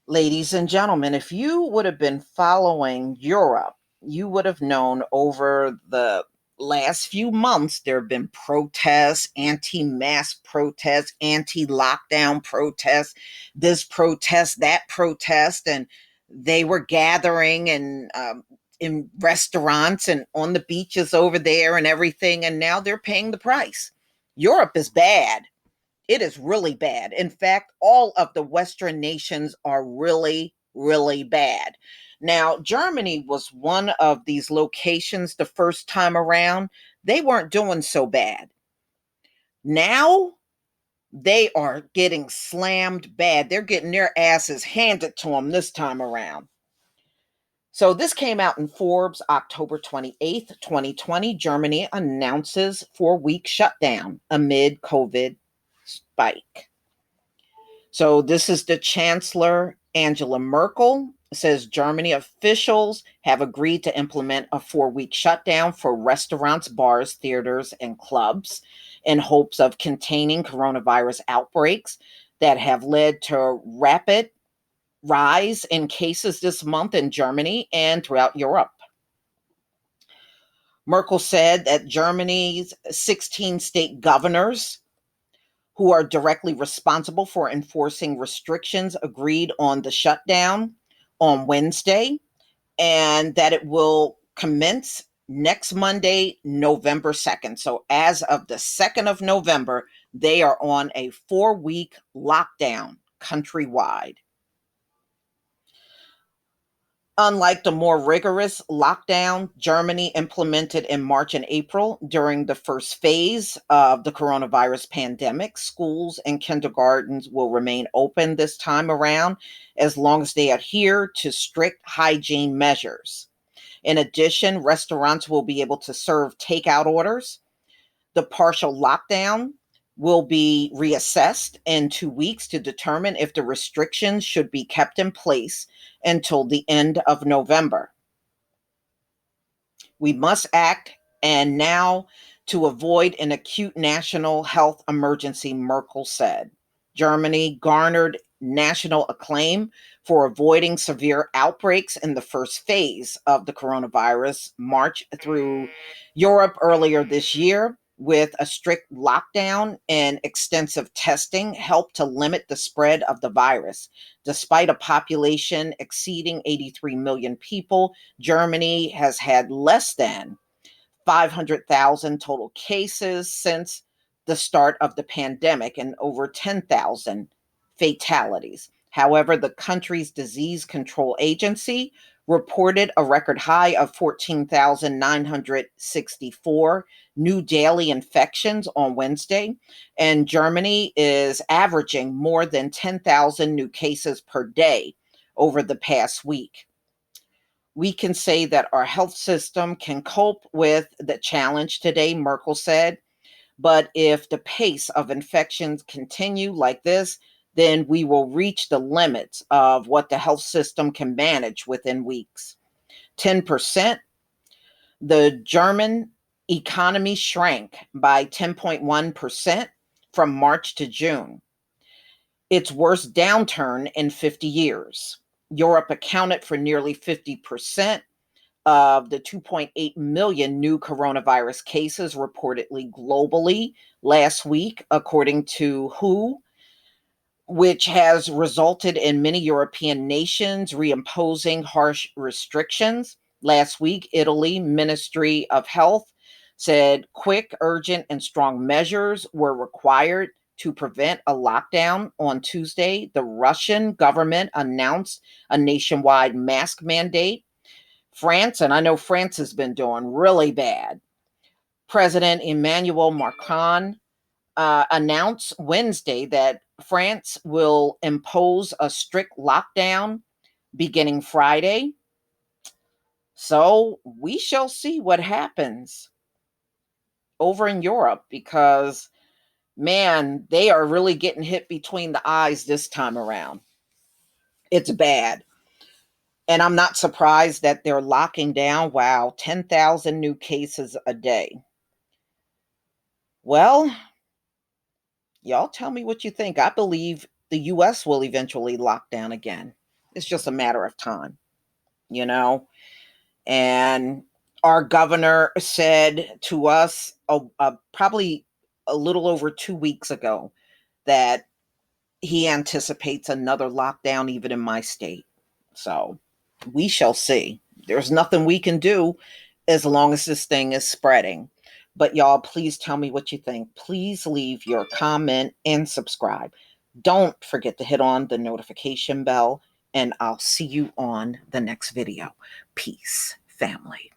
Ladies and gentlemen, if you would have been following Europe, you would have known over the last few months there have been protests, anti-mask protests, anti-lockdown protests, this protest, that protest, and they were gathering and in restaurants and on the beaches over there and everything, and now they're paying the price. Europe is bad. It is really bad. In fact, all of the Western nations are really, really bad. Now, Germany was one of these locations the first time around. They weren't doing so bad. Now they are getting slammed bad. They're getting their asses handed to them this time around. So this came out in Forbes October 28th, 2020. Germany announces 4-week shutdown amid COVID spike. So this is the Chancellor Angela Merkel says Germany officials have agreed to implement a 4-week shutdown for restaurants, bars, theaters, and clubs in hopes of containing coronavirus outbreaks that have led to rapid rise in cases this month in Germany and throughout Europe. Merkel said that Germany's 16 state governors who are directly responsible for enforcing restrictions agreed on the shutdown on Wednesday, and that it will commence next Monday, November 2nd. So, as of the 2nd of November, they are on a 4-week lockdown countrywide. Unlike the more rigorous lockdown Germany implemented in March and April during the first phase of the coronavirus pandemic, schools and kindergartens will remain open this time around as long as they adhere to strict hygiene measures. In addition, restaurants will be able to serve takeout orders. The partial lockdown will be reassessed in 2 weeks to determine if the restrictions should be kept in place until the end of November. We must act and now to avoid an acute national health emergency, Merkel said. Germany garnered national acclaim for avoiding severe outbreaks in the first phase of the coronavirus march through Europe earlier this year, with a strict lockdown and extensive testing helped to limit the spread of the virus. Despite a population exceeding 83 million people, Germany has had less than 500,000 total cases since the start of the pandemic and over 10,000 fatalities. However, the country's disease control agency reported a record high of 14,964 new daily infections on Wednesday, and Germany is averaging more than 10,000 new cases per day over the past week. We can say that our health system can cope with the challenge today, Merkel said. But if the pace of infections continue like this, then we will reach the limits of what the health system can manage within weeks. 10%, the German economy shrank by 10.1% from March to June, its worst downturn in 50 years. Europe accounted for nearly 50% of the 2.8 million new coronavirus cases reportedly globally last week, according to WHO, which has resulted in many European nations reimposing harsh restrictions. Last week, Italy Ministry of Health said quick, urgent, and strong measures were required to prevent a lockdown. On Tuesday, the Russian government announced a nationwide mask mandate. France, and I know France has been doing really bad. President Emmanuel Macron announced Wednesday that France will impose a strict lockdown beginning Friday. So we shall see what happens over in Europe because, man, they are really getting hit between the eyes this time around. It's bad. And I'm not surprised that they're locking down, wow, 10,000 new cases a day. Well, y'all tell me what you think. I believe the US will eventually lock down again. It's just a matter of time, you know? And our governor said to us probably a little over 2 weeks ago that he anticipates another lockdown even in my state. So we shall see. There's nothing we can do as long as this thing is spreading. But y'all, please tell me what you think. Please leave your comment and subscribe. Don't forget to hit on the notification bell, and I'll see you on the next video. Peace, family.